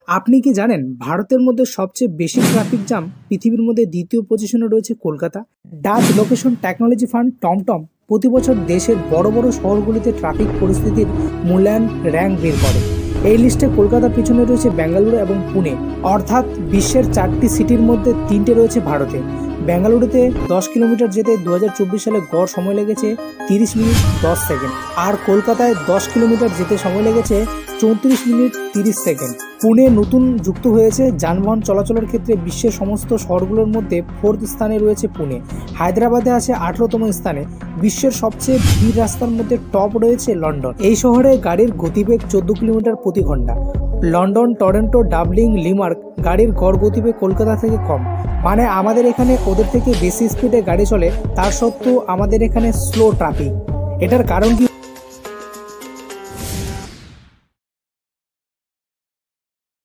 আপনি কি জানেন ভারতের মধ্যে সবচেয়ে বেশি ট্রাফিক জ্যাম পৃথিবীর মধ্যে দ্বিতীয় পজিশনে রয়েছে Kolkata. Dutch location technology fund টমটম প্রতি বছর দেশের বড় বড় শহরগুলিতে ট্রাফিক পরিস্থিতির মূল্যায়ন র্যাঙ্ক বের করে। এই লিস্টে কলকাতার পিছনে রয়েছে বেঙ্গালুরু এবং পুনে, অর্থাৎ বিশ্বের 4টি সিটির মধ্যে 3টে রয়েছে ভারতে। বেঙ্গালুরুতে 10 কিলোমিটার যেতে 2024 সালে গড় সময় লেগেছে 30 মিনিট 10 সেকেন্ড, আর কলকাতায় 10 কিলোমিটার যেতে সময় লেগেছে 34 মিনিট 30 সেকেন্ড। পুনে নতুন যুক্ত হয়েছে যানবাহন চলাচলের ক্ষেত্রে বিশ্বের সমস্ত শহরগুলোর মধ্যে 4th স্থানে রয়েছে পুনে। হায়দ্রাবাদে আছে 18তম স্থানে। বিশ্বের সবচেয়ে ভিড় রাস্তার মধ্যে টপ রয়েছে লন্ডন। এই শহরে গাড়ির গতিবেগ 14 কিলোমিটার প্রতি ঘন্টা। লন্ডন, টরন্টো, ডাবলিন, লিমার্ক গাড়ির গড় গতিবেগ কলকাতা থেকে কম। মানে আমাদের এখানে ওদের থেকে বেশি স্পিডে গাড়ি চলে, তার সত্ত্বেও আমাদের এখানে স্লো ট্রাফিক। এটার কারণ কি